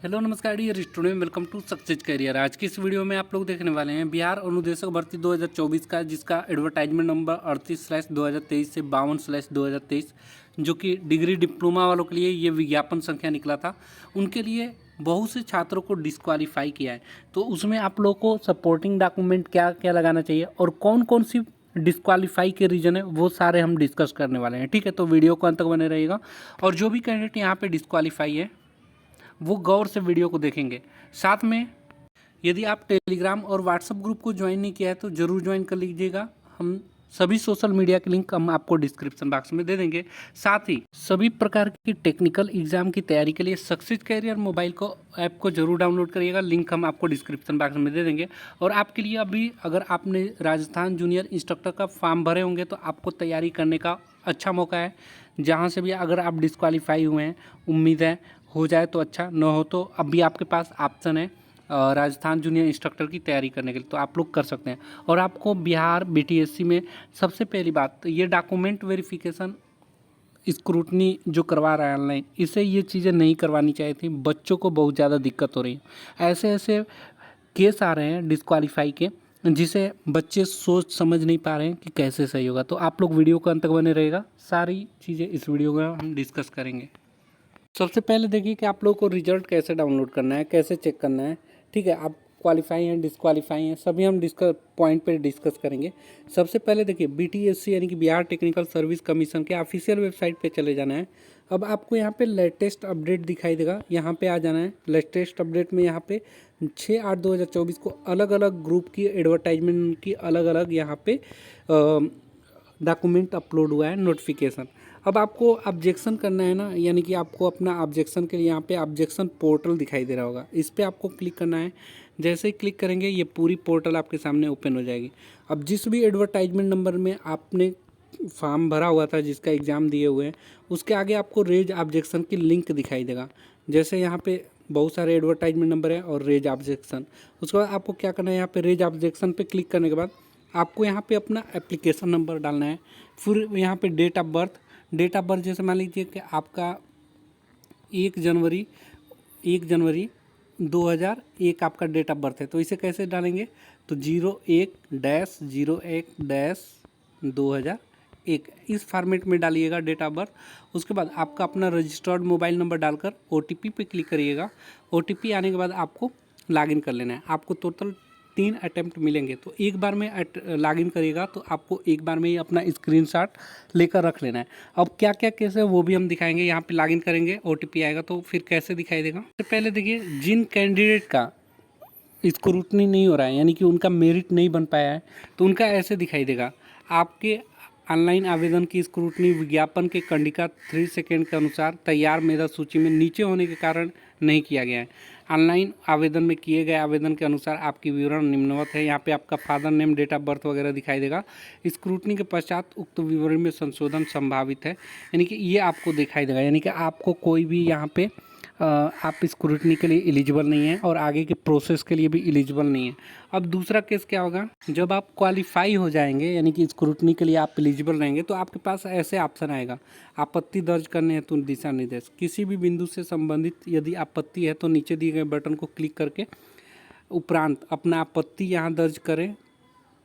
Hello नमस्कार dear student, welcome to success career. आज की इस वीडियो में आप लोग देखने वाले हैं बिहार अनुदेशक भर्ती 2024 का, जिसका एडवर्टाइजमेंट नंबर 38/2023 से 52/2023, जो कि डिग्री डिप्लोमा वालों के लिए ये विज्ञापन संख्या निकला था। उनके लिए बहुत से छात्रों को डिस्क्वालीफाई किया है। तो उसमें आप लोग को सपोर्टिंग डॉक्यूमेंट क्या क्या लगाना चाहिए और कौन कौन सी डिस्क्वालीफाई के रीजन है, वो सारे हम डिस्कस करने वाले हैं। ठीक है, तो वीडियो को अंत तक बने रहिएगा। और जो भी कैंडिडेट यहाँ पे डिस्क्वालीफाई है वो गौर से वीडियो को देखेंगे। साथ में यदि आप टेलीग्राम और व्हाट्सएप ग्रुप को ज्वाइन नहीं किया है तो ज़रूर ज्वाइन कर लीजिएगा। हम सभी सोशल मीडिया के लिंक हम आपको डिस्क्रिप्शन बॉक्स में दे देंगे। साथ ही सभी प्रकार की टेक्निकल एग्जाम की तैयारी के लिए सक्सेस कैरियर मोबाइल को ऐप को जरूर डाउनलोड करिएगा। लिंक हम आपको डिस्क्रिप्शन बॉक्स में दे देंगे। और आपके लिए अभी अगर आपने राजस्थान जूनियर इंस्ट्रक्टर का फॉर्म भरे होंगे तो आपको तैयारी करने का अच्छा मौका है। जहाँ से भी अगर आप डिस्क्वालीफाई हुए हैं, उम्मीद है हो जाए तो अच्छा, न हो तो अब भी आपके पास ऑप्शन है राजस्थान जूनियर इंस्ट्रक्टर की तैयारी करने के लिए, तो आप लोग कर सकते हैं। और आपको बिहार बीटीएससी में सबसे पहली बात तो ये डॉक्यूमेंट वेरिफिकेशन स्क्रूटनी जो करवा रहा है ऑनलाइन, इसे ये चीज़ें नहीं करवानी चाहिए थी। बच्चों को बहुत ज़्यादा दिक्कत हो रही है। ऐसे ऐसे केस आ रहे हैं डिस्क्वालीफाई के, जिसे बच्चे सोच समझ नहीं पा रहे हैं कि कैसे सही होगा। तो आप लोग वीडियो को अंत तक बने रहेगा, सारी चीज़ें इस वीडियो में हम डिस्कस करेंगे। सबसे पहले देखिए कि आप लोगों को रिजल्ट कैसे डाउनलोड करना है, कैसे चेक करना है। ठीक है, आप क्वालिफाई हैं, डिस्क्वालीफाई हैं, सभी हम पॉइंट पे डिस्कस करेंगे। सबसे पहले देखिए बीटीएससी यानी कि बिहार टेक्निकल सर्विस कमीशन के ऑफिशियल वेबसाइट पे चले जाना है। अब आपको यहाँ पे लेटेस्ट अपडेट दिखाई देगा, यहाँ पे आ जाना है। लेटेस्ट अपडेट में यहाँ पे 6/8/2024 को अलग अलग ग्रुप की एडवर्टाइजमेंट की अलग अलग यहाँ पे डॉक्यूमेंट अपलोड हुआ है, नोटिफिकेशन। अब आपको ऑब्जेक्शन करना है ना, यानी कि आपको अपना ऑब्जेक्शन के लिए यहाँ पे ऑब्जेक्शन पोर्टल दिखाई दे रहा होगा, इस पर आपको क्लिक करना है। जैसे ही क्लिक करेंगे ये पूरी पोर्टल आपके सामने ओपन हो जाएगी। अब जिस भी एडवर्टाइजमेंट नंबर में आपने फॉर्म भरा हुआ था, जिसका एग्ज़ाम दिए हुए हैं, उसके आगे आपको रेज ऑब्जेक्शन की लिंक दिखाई देगा। जैसे यहाँ पे बहुत सारे एडवर्टाइजमेंट नंबर है और रेज ऑब्जेक्शन, उसके बाद आपको क्या करना है, यहाँ पे रेज ऑब्जेक्शन पे क्लिक करने के बाद आपको यहाँ पे अपना एप्लीकेशन नंबर डालना है। फिर यहाँ पे डेट ऑफ बर्थ जैसे मान लीजिए कि आपका 1 जनवरी 2001 आपका डेट ऑफ बर्थ है, तो इसे कैसे डालेंगे, तो 01-0-1-2001 इस फॉर्मेट में डालिएगा डेट ऑफ बर्थ। उसके बाद आपका अपना रजिस्टर्ड मोबाइल नंबर डालकर ओटीपी पे क्लिक करिएगा। ओटीपी आने के बाद आपको लॉगिन कर लेना है। आपको टोटल 3 अटैम्प्ट मिलेंगे, तो एक बार में लॉगिन करिएगा तो आपको एक बार में ही अपना स्क्रीनशॉट लेकर रख लेना है। अब क्या क्या केस है वो भी हम दिखाएंगे। यहाँ पे लॉगिन करेंगे, ओटीपी आएगा तो फिर कैसे दिखाई देगा। तो पहले देखिए, जिन कैंडिडेट का स्क्रूटनी नहीं हो रहा है, यानी कि उनका मेरिट नहीं बन पाया है, तो उनका ऐसे दिखाई देगा। आपके ऑनलाइन आवेदन की स्क्रूटनी विज्ञापन के कंडिका 3 सेकेंड के अनुसार तैयार मेधा सूची में नीचे होने के कारण नहीं किया गया है। ऑनलाइन आवेदन में किए गए आवेदन के अनुसार आपकी विवरण निम्नवत है। यहाँ पे आपका father name, date of birth वगैरह दिखाई देगा। स्क्रूटनी के पश्चात उक्त विवरण में संशोधन संभावित है, यानी कि ये आपको दिखाई देगा। यानी कि आपको कोई भी यहाँ पे आप स्क्रूटनी के लिए एलिजिबल नहीं है और आगे के प्रोसेस के लिए भी एलिजिबल नहीं है। अब दूसरा केस क्या होगा, जब आप क्वालिफाई हो जाएंगे यानी कि स्क्रूटनी के लिए आप एलिजिबल रहेंगे, तो आपके पास ऐसे ऑप्शन आएगा, आपत्ति दर्ज करने हेतु दिशा निर्देश। किसी भी बिंदु से संबंधित यदि आपत्ति है तो नीचे दिए गए बटन को क्लिक करके उपरांत अपना आपत्ति यहाँ दर्ज करें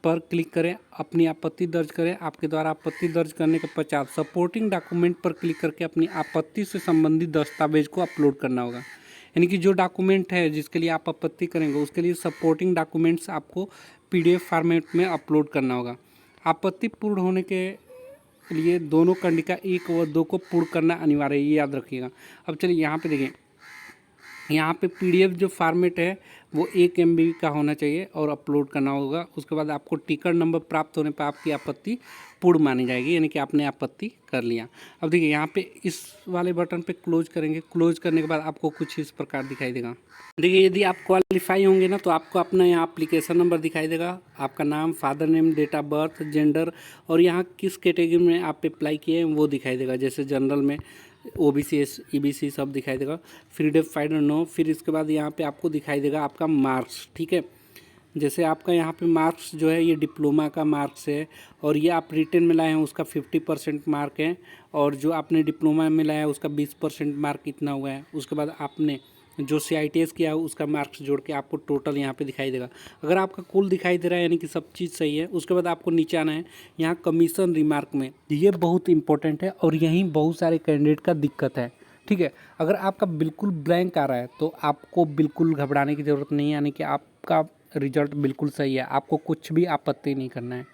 पर क्लिक करें, अपनी आपत्ति दर्ज करें। आपके द्वारा आपत्ति दर्ज करने के पश्चात सपोर्टिंग डॉक्यूमेंट पर क्लिक करके अपनी आपत्ति से संबंधित दस्तावेज को अपलोड करना होगा। यानी कि जो डॉक्यूमेंट है जिसके लिए आप आपत्ति करेंगे, उसके लिए सपोर्टिंग डॉक्यूमेंट्स आपको पीडीएफ फॉर्मेट में अपलोड करना होगा। आपत्ति पूर्ण होने के लिए दोनों कंडिका 1 व 2 को पूर्ण करना अनिवार्य है, ये याद रखिएगा। अब चलिए यहाँ पे देखिए, यहाँ पे पीडीएफ जो फॉर्मेट है वो 1 MB का होना चाहिए और अपलोड करना होगा। उसके बाद आपको टिकट नंबर प्राप्त होने पर आपकी आपत्ति पूर्ण मानी जाएगी, यानी कि आपने आपत्ति कर लिया। अब देखिए यहाँ पे इस वाले बटन पे क्लोज करेंगे। क्लोज करने के बाद आपको कुछ इस प्रकार दिखाई देगा। देखिए, यदि आप क्वालिफाई होंगे ना तो आपको अपना यहाँ एप्लीकेशन नंबर दिखाई देगा, आपका नाम, father name, date of birth, gender और यहाँ किस कैटेगरी में आप अप्लाई किए हैं वो दिखाई देगा। जैसे जनरल में OBC EBC सब दिखाई देगा। Freedom fighter no. फिर इसके बाद यहाँ पे आपको दिखाई देगा आपका मार्क्स। ठीक है, जैसे आपका यहाँ पे मार्क्स जो है ये डिप्लोमा का मार्क्स है और ये आप रिटेन में लाए हैं उसका 50% मार्क है, और जो आपने डिप्लोमा में लाया है उसका 20% मार्क इतना हुआ है। उसके बाद आपने जो CITS किया है उसका मार्क्स जोड़ के आपको टोटल यहाँ पे दिखाई देगा। अगर आपका कुल दिखाई दे रहा है यानी कि सब चीज़ सही है, उसके बाद आपको नीचे आना है। यहाँ कमीशन रिमार्क में ये बहुत इंपॉर्टेंट है और यहीं बहुत सारे कैंडिडेट का दिक्कत है, ठीक है। अगर आपका बिल्कुल ब्लैंक आ रहा है तो आपको बिल्कुल घबराने की ज़रूरत नहीं है, यानी कि आपका रिजल्ट बिल्कुल सही है, आपको कुछ भी आपत्ति नहीं करना है।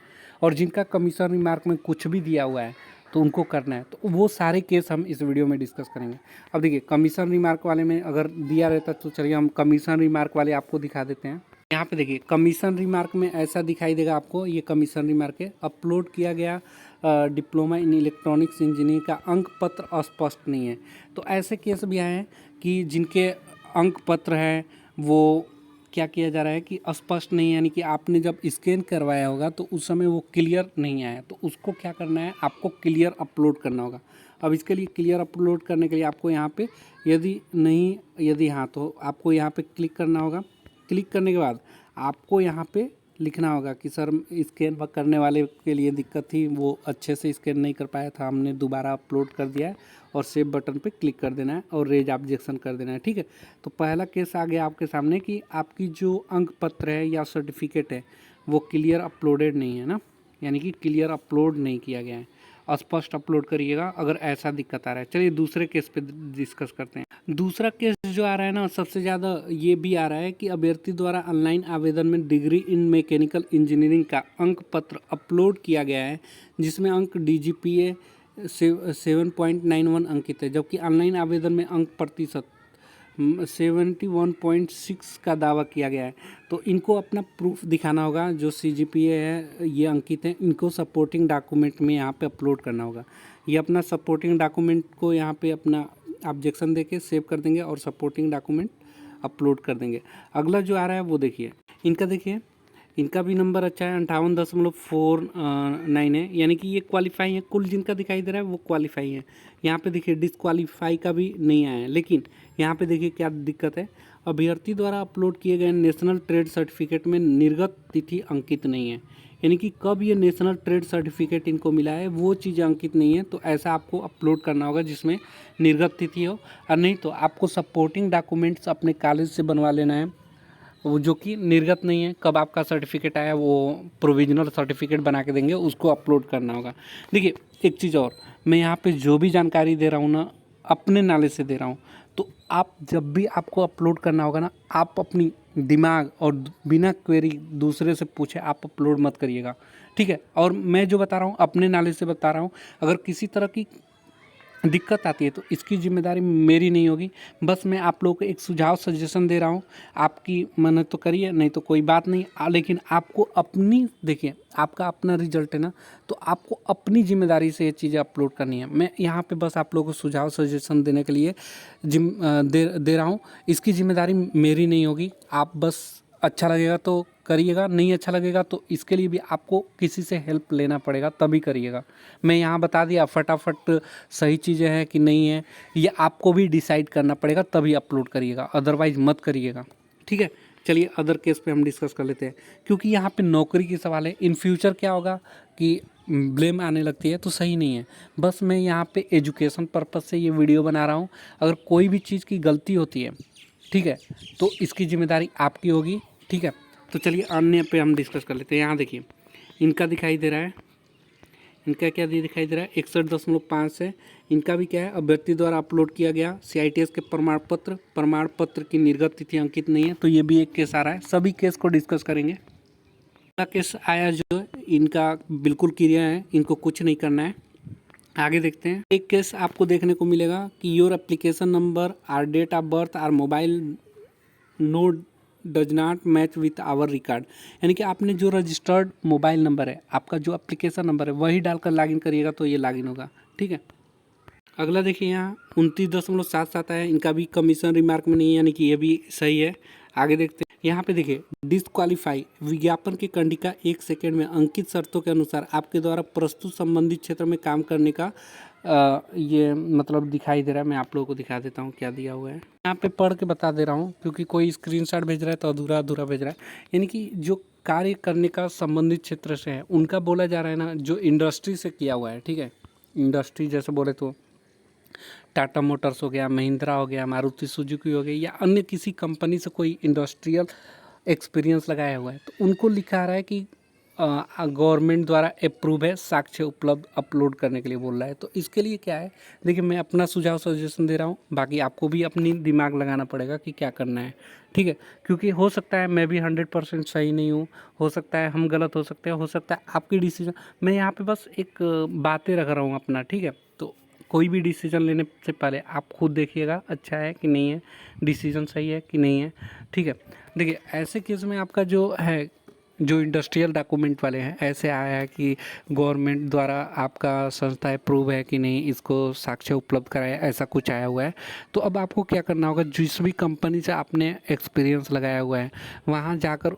और जिनका कमीशन रिमार्क में कुछ भी दिया हुआ है तो उनको करना है, तो वो सारे केस हम इस वीडियो में डिस्कस करेंगे। अब देखिए कमीशन रिमार्क वाले में अगर दिया रहता तो चलिए हम कमीशन रिमार्क वाले आपको दिखा देते हैं। यहाँ पे देखिए कमीशन रिमार्क में ऐसा दिखाई देगा आपको, ये कमीशन रिमार्क है। अपलोड किया गया डिप्लोमा इन इलेक्ट्रॉनिक्स इंजीनियरिंग का अंक पत्र अस्पष्ट नहीं है। तो ऐसे केस भी आए हैं कि जिनके अंक पत्र है वो क्या किया जा रहा है कि अस्पष्ट नहीं है, यानी कि आपने जब स्कैन करवाया होगा तो उस समय वो क्लियर नहीं आया, तो उसको क्या करना है, आपको क्लियर अपलोड करना होगा। अब इसके लिए क्लियर अपलोड करने के लिए आपको यहाँ पे यदि हाँ तो आपको यहाँ पे क्लिक करना होगा। क्लिक करने के बाद आपको यहाँ पे लिखना होगा कि सर स्कैन करने वाले के लिए दिक्कत थी, वो अच्छे से स्कैन नहीं कर पाया था, हमने दोबारा अपलोड कर दिया है, और सेव बटन पे क्लिक कर देना है और रेज ऑब्जेक्शन कर देना है, ठीक है। तो पहला केस आ गया आपके सामने कि आपकी जो अंक पत्र है या सर्टिफिकेट है वो क्लियर अपलोडेड नहीं है ना, यानी कि क्लियर अपलोड नहीं किया गया है, स्पष्ट अपलोड करिएगा अगर ऐसा दिक्कत आ रहा है। चलिए दूसरे केस पे डिस्कस करते हैं। दूसरा केस जो आ रहा है ना, सबसे ज़्यादा ये भी आ रहा है कि अभ्यर्थी द्वारा ऑनलाइन आवेदन में डिग्री इन मैकेनिकल इंजीनियरिंग का अंक पत्र अपलोड किया गया है जिसमें अंक DGPA 7.91 अंकित है, जबकि ऑनलाइन आवेदन में अंक प्रतिशत 71.6 का दावा किया गया है। तो इनको अपना प्रूफ दिखाना होगा, जो CGPA है ये अंकित है, इनको सपोर्टिंग डॉक्यूमेंट में यहाँ पे अपलोड करना होगा। ये अपना सपोर्टिंग डॉक्यूमेंट को यहाँ पे अपना ऑब्जेक्शन देके सेव कर देंगे और सपोर्टिंग डॉक्यूमेंट अपलोड कर देंगे। अगला जो आ रहा है वो देखिए, देखिए इनका भी नंबर अच्छा है, 58.49 है, यानी कि ये क्वालिफाई है। कुल जिनका दिखाई दे रहा है वो क्वालिफाई है। यहाँ पे देखिए डिसक्वालीफाई का भी नहीं आया है, लेकिन यहाँ पे देखिए क्या दिक्कत है, अभ्यर्थी द्वारा अपलोड किए गए नेशनल ट्रेड सर्टिफिकेट में निर्गत तिथि अंकित नहीं है, यानी कि कब ये नेशनल ट्रेड सर्टिफिकेट इनको मिला है वो चीज़ अंकित नहीं है। तो ऐसा आपको अपलोड करना होगा जिसमें निर्गत तिथि हो, और नहीं तो आपको सपोर्टिंग डॉक्यूमेंट्स अपने कॉलेज से बनवा लेना है, वो जो कि निर्गत नहीं है, कब आपका सर्टिफिकेट आया वो प्रोविजनल सर्टिफिकेट बना के देंगे, उसको अपलोड करना होगा। देखिए एक चीज़ और, मैं यहाँ पे जो भी जानकारी दे रहा हूँ ना अपने नाले से दे रहा हूँ, तो आप जब भी आपको अपलोड करना होगा ना, आप अपनी दिमाग और बिना क्वेरी दूसरे से पूछे आप अपलोड मत करिएगा, ठीक है। और मैं जो बता रहा हूँ अपने नाले से बता रहा हूँ, अगर किसी तरह की दिक्कत आती है तो इसकी जिम्मेदारी मेरी नहीं होगी, बस मैं आप लोगों को एक सुझाव सजेशन दे रहा हूँ। आपकी मन्नत तो करिए, नहीं तो कोई बात नहीं, लेकिन आपको अपनी, देखिए आपका अपना रिजल्ट है ना, तो आपको अपनी जिम्मेदारी से ये चीज़ें अपलोड करनी है। मैं यहाँ पे बस आप लोगों को सुझाव सजेशन देने के लिए दे रहा हूँ, इसकी जिम्मेदारी मेरी नहीं होगी। आप बस अच्छा लगेगा तो करिएगा, नहीं अच्छा लगेगा तो इसके लिए भी आपको किसी से हेल्प लेना पड़ेगा, तभी करिएगा। मैं यहाँ बता दिया फटाफट सही चीज़ें हैं कि नहीं है, ये आपको भी डिसाइड करना पड़ेगा, तभी अपलोड करिएगा, अदरवाइज मत करिएगा, ठीक है। चलिए अदर केस पे हम डिस्कस कर लेते हैं, क्योंकि यहाँ पे नौकरी की सवाल है। इन फ्यूचर क्या होगा कि ब्लेम आने लगती है तो सही नहीं है। बस मैं यहाँ पे एजुकेशन पर्पज़ से ये वीडियो बना रहा हूँ। अगर कोई भी चीज़ की गलती होती है, ठीक है, तो इसकी जिम्मेदारी आपकी होगी, ठीक है। तो चलिए अन्य पे हम डिस्कस कर लेते हैं। यहाँ देखिए इनका दिखाई दे रहा है, इनका क्या दिखाई दे रहा है 61.5 है। इनका भी क्या है, अभ्यर्थी द्वारा अपलोड किया गया CITS के प्रमाण पत्र की निर्गत तिथि अंकित नहीं है, तो ये भी एक केस आ रहा है। सभी केस को डिस्कस करेंगे। अगला केस आया जो इनका बिल्कुल क्लियर है, इनको कुछ नहीं करना है। आगे देखते हैं। एक केस आपको देखने को मिलेगा कि your application number or date of birth or mobile no does not match with our record, यानी कि आपने जो रजिस्टर्ड मोबाइल नंबर है, आपका जो एप्लीकेशन नंबर है वही डालकर लॉगिन करिएगा तो ये लॉगिन होगा, ठीक है। अगला देखिए यहाँ 29.77 है, इनका भी कमीशन रिमार्क में नहीं है, यानी कि ये भी सही है। आगे देखते हैं। यहाँ पे देखिए डिसक्वालीफाई विज्ञापन की कंडिका 1 सेकेंड में अंकित शर्तों के अनुसार आपके द्वारा प्रस्तुत संबंधित क्षेत्र में काम करने का ये मतलब दिखाई दे रहा है। मैं आप लोगों को दिखा देता हूँ क्या दिया हुआ है, यहाँ पे पढ़ के बता दे रहा हूँ, क्योंकि कोई स्क्रीनशॉट भेज रहा है तो अधूरा अधूरा भेज रहा है। यानी कि जो कार्य करने का संबंधित क्षेत्र से है उनका बोला जा रहा है ना, जो इंडस्ट्री से किया हुआ है, ठीक है। इंडस्ट्री जैसे बोले तो टाटा मोटर्स हो गया, महिंद्रा हो गया, मारुति सुजुकी हो गई, या अन्य किसी कंपनी से कोई इंडस्ट्रियल एक्सपीरियंस लगाया हुआ है, तो उनको लिखा रहा है कि गवर्नमेंट द्वारा अप्रूव है, साक्ष्य उपलब्ध अपलोड करने के लिए बोल रहा है। तो इसके लिए क्या है, देखिए मैं अपना सुझाव सजेशन दे रहा हूँ, बाकी आपको भी अपनी दिमाग लगाना पड़ेगा कि क्या करना है, ठीक है। क्योंकि हो सकता है मैं भी 100% सही नहीं हूँ, हो सकता है हम गलत हो सकते हैं, हो सकता है आपकी डिसीजन, मैं यहाँ पे बस एक बातें रख रहा हूँ अपना, ठीक है। तो कोई भी डिसीजन लेने से पहले आप खुद देखिएगा अच्छा है कि नहीं है, डिसीजन सही है कि नहीं है, ठीक है। देखिए ऐसे केस में आपका जो है, जो इंडस्ट्रियल डॉक्यूमेंट वाले हैं, ऐसे आया है कि गवर्नमेंट द्वारा आपका संस्था अप्रूव है कि नहीं, इसको साक्ष्य उपलब्ध कराया, ऐसा कुछ आया हुआ है। तो अब आपको क्या करना होगा, जिस भी कंपनी से आपने एक्सपीरियंस लगाया हुआ है वहाँ जाकर,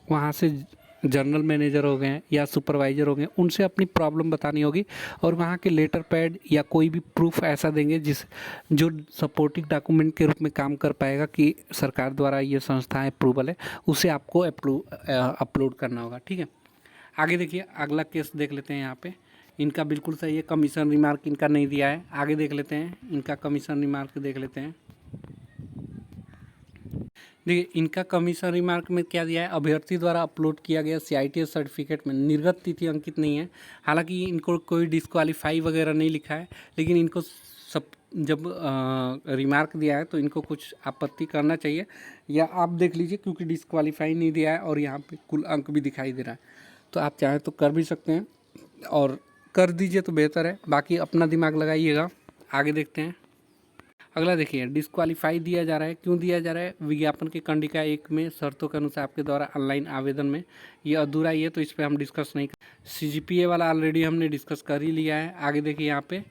वहाँ से जनरल मैनेजर हो गए या सुपरवाइज़र हो गए, उनसे अपनी प्रॉब्लम बतानी होगी, और वहाँ के लेटर पैड या कोई भी प्रूफ ऐसा देंगे जिस जो सपोर्टिंग डॉक्यूमेंट के रूप में काम कर पाएगा कि सरकार द्वारा ये संस्था अप्रूवल है, उसे आपको अपलोड करना होगा, ठीक है। आगे देखिए अगला केस देख लेते हैं। यहाँ पे इनका बिल्कुल सही है, कमीशन रिमार्क इनका नहीं दिया है। आगे देख लेते हैं, इनका कमीशन रिमार्क देख लेते हैं। देखिए इनका कमीशन रिमार्क में क्या दिया है, अभ्यर्थी द्वारा अपलोड किया गया CITS सर्टिफिकेट में निर्गत तिथि अंकित नहीं है। हालांकि इनको कोई डिस्क्वालीफाई वगैरह नहीं लिखा है, लेकिन इनको सब जब रिमार्क दिया है तो इनको कुछ आपत्ति करना चाहिए, या आप देख लीजिए, क्योंकि डिस्क्वालीफाई नहीं दिया है और यहाँ पे कुल अंक भी दिखाई दे रहा है, तो आप चाहें तो कर भी सकते हैं, और कर दीजिए तो बेहतर है। बाकी अपना दिमाग लगाइएगा। आगे देखते हैं। अगला देखिए, डिस्क्वालीफाई दिया जा रहा है, क्यों दिया जा रहा है, विज्ञापन की कंडिका 1 में शर्तों के अनुसार आपके द्वारा ऑनलाइन आवेदन में ये अधूरा ही है, तो इस पर हम डिस्कस नहीं कर। CGPA वाला ऑलरेडी हमने डिस्कस कर ही लिया है। आगे देखिए यहाँ पे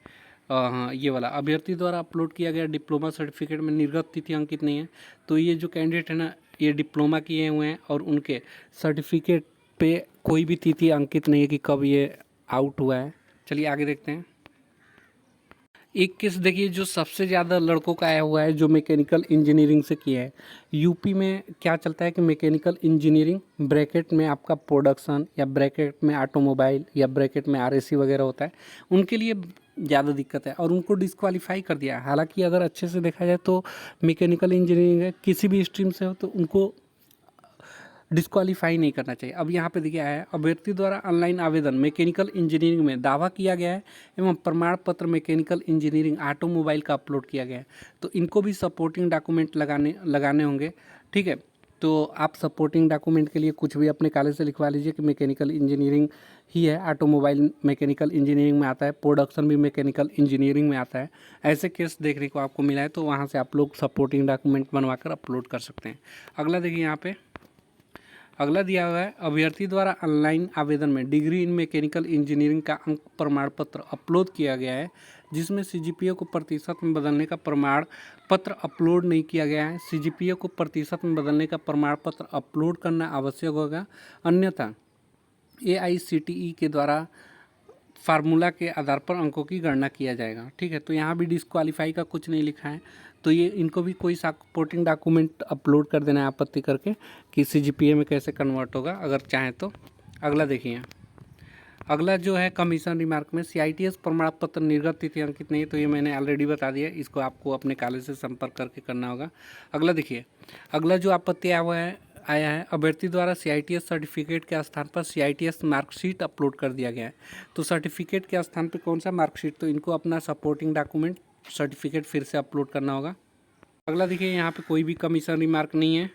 हाँ ये वाला, अभ्यर्थी द्वारा अपलोड किया गया डिप्लोमा सर्टिफिकेट में निर्गत तिथि अंकित नहीं है। तो ये जो कैंडिडेट है ना, ये डिप्लोमा किए हुए हैं और उनके सर्टिफिकेट पे कोई भी तिथि अंकित नहीं है कि कब ये आउट हुआ है। चलिए आगे देखते हैं। एक केस देखिए जो सबसे ज़्यादा लड़कों का आया हुआ है, जो मैकेनिकल इंजीनियरिंग से किया है। यूपी में क्या चलता है कि मैकेनिकल इंजीनियरिंग ब्रैकेट में आपका प्रोडक्शन, या ब्रैकेट में ऑटोमोबाइल, या ब्रैकेट में RAC वगैरह होता है, उनके लिए ज़्यादा दिक्कत है और उनको डिस्क्वालीफाई कर दिया है। हालांकि अगर अच्छे से देखा जाए तो मैकेनिकल इंजीनियरिंग है, किसी भी स्ट्रीम से हो, तो उनको डिस्क्वालीफाई नहीं करना चाहिए। अब यहाँ पे देखिए है, अभ्यर्थी द्वारा ऑनलाइन आवेदन मैकेनिकल इंजीनियरिंग में दावा किया गया है एवं प्रमाण पत्र मैकेनिकल इंजीनियरिंग ऑटोमोबाइल का अपलोड किया गया है, तो इनको भी सपोर्टिंग डॉक्यूमेंट लगाने होंगे, ठीक है। तो आप सपोर्टिंग डॉक्यूमेंट के लिए कुछ भी अपने कॉलेज से लिखवा लीजिए कि मैकेनिकल इंजीनियरिंग ही है, ऑटोमोबाइल मैकेनिकल इंजीनियरिंग में आता है, प्रोडक्शन भी मैकेनिकल इंजीनियरिंग में आता है। ऐसे केस देखने को आपको मिला है, तो वहाँ से आप लोग सपोर्टिंग डॉक्यूमेंट बनवाकर अपलोड कर सकते हैं। अगला देखिए यहाँ पे, अगला दिया हुआ है, अभ्यर्थी द्वारा ऑनलाइन आवेदन में डिग्री इन मैकेनिकल इंजीनियरिंग का अंक प्रमाण पत्र अपलोड किया गया है, जिसमें CGPA को प्रतिशत में बदलने का प्रमाण पत्र अपलोड नहीं किया गया है। CGPA को प्रतिशत में बदलने का प्रमाण पत्र अपलोड करना आवश्यक होगा, अन्यथा AICTE के द्वारा फार्मूला के आधार पर अंकों की गणना किया जाएगा, ठीक है। तो यहाँ भी डिस्क्वालीफाई का कुछ नहीं लिखा है, तो ये इनको भी कोई सपोर्टिंग डॉक्यूमेंट अपलोड कर देना है आपत्ति करके कि CGPA में कैसे कन्वर्ट होगा, अगर चाहें तो। अगला देखिए, अगला जो है कमीशन रिमार्क में CITS प्रमाण पत्र निर्गत तिथि अंकित नहीं है, तो ये मैंने ऑलरेडी बता दिया, इसको आपको अपने कॉलेज से संपर्क करके करना होगा। अगला देखिए, अगला जो आपत्ति आया है, अभ्यर्थी द्वारा CITS सर्टिफिकेट के स्थान पर CITS मार्कशीट अपलोड कर दिया गया है। तो सर्टिफिकेट के स्थान पर कौन सा मार्कशीट, तो इनको अपना सपोर्टिंग डॉक्यूमेंट सर्टिफिकेट फिर से अपलोड करना होगा। अगला देखिए, यहाँ पे कोई भी कमीशन रिमार्क नहीं है।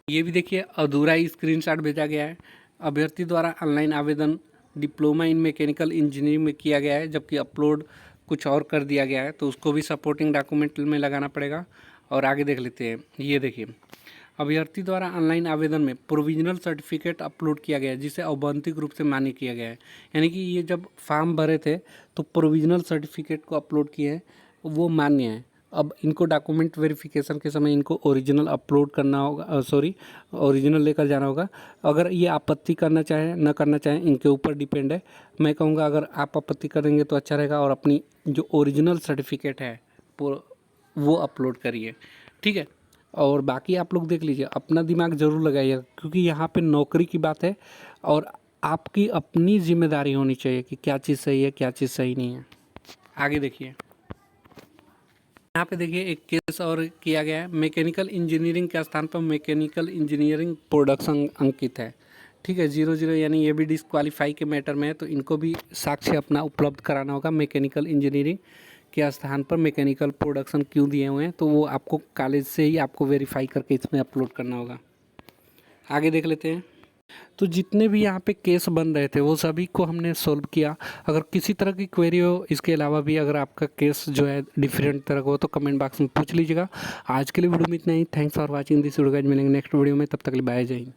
ये भी देखिए अधूरा ही स्क्रीनशॉट भेजा गया है। अभ्यर्थी द्वारा ऑनलाइन आवेदन डिप्लोमा इन मैकेनिकल इंजीनियरिंग में किया गया है, जबकि अपलोड कुछ और कर दिया गया है, तो उसको भी सपोर्टिंग डॉक्यूमेंट में लगाना पड़ेगा। और आगे देख लेते हैं। ये देखिए, अभ्यर्थी द्वारा ऑनलाइन आवेदन में प्रोविजनल सर्टिफिकेट अपलोड किया गया है, जिसे औपबंधिक रूप से मान्य किया गया है। यानी कि ये जब फॉर्म भरे थे तो प्रोविजनल सर्टिफिकेट को अपलोड किए हैं, वो मान्य है। अब इनको डॉक्यूमेंट वेरिफिकेशन के समय इनको ओरिजिनल अपलोड करना होगा, ओरिजिनल लेकर जाना होगा। अगर ये आपत्ति करना चाहें न करना चाहें, इनके ऊपर डिपेंड है। मैं कहूँगा अगर आप आपत्ति करेंगे तो अच्छा रहेगा, और अपनी जो ओरिजिनल सर्टिफिकेट है वो अपलोड करिए, ठीक है। और बाकी आप लोग देख लीजिए, अपना दिमाग ज़रूर लगाइएगा, क्योंकि यहाँ पे नौकरी की बात है और आपकी अपनी जिम्मेदारी होनी चाहिए कि क्या चीज़ सही है क्या चीज़ सही नहीं है। आगे देखिए, यहाँ पे देखिए एक केस और किया गया है, मैकेनिकल इंजीनियरिंग के स्थान पर मैकेनिकल इंजीनियरिंग प्रोडक्शन अंकित है। ठीक है, 00 यानी ये भी डिस्क्वालीफाई के मैटर में है, तो इनको भी साक्ष्य अपना उपलब्ध कराना होगा। मैकेनिकल इंजीनियरिंग के स्थान पर मैकेनिकल प्रोडक्शन क्यों दिए हुए हैं, तो वो आपको कॉलेज से ही आपको वेरीफाई करके इसमें अपलोड करना होगा। आगे देख लेते हैं। तो जितने भी यहाँ पे केस बन रहे थे वो सभी को हमने सोल्व किया। अगर किसी तरह की क्वेरी हो, इसके अलावा भी अगर आपका केस जो है डिफरेंट तरह का हो तो कमेंट बॉक्स में पूछ लीजिएगा। आज के लिए वीडियो में इतना ही। Thanks for watching this video guys, मिलेंगे नेक्स्ट वीडियो में, तब तक के लिए बाय, जय हिंद।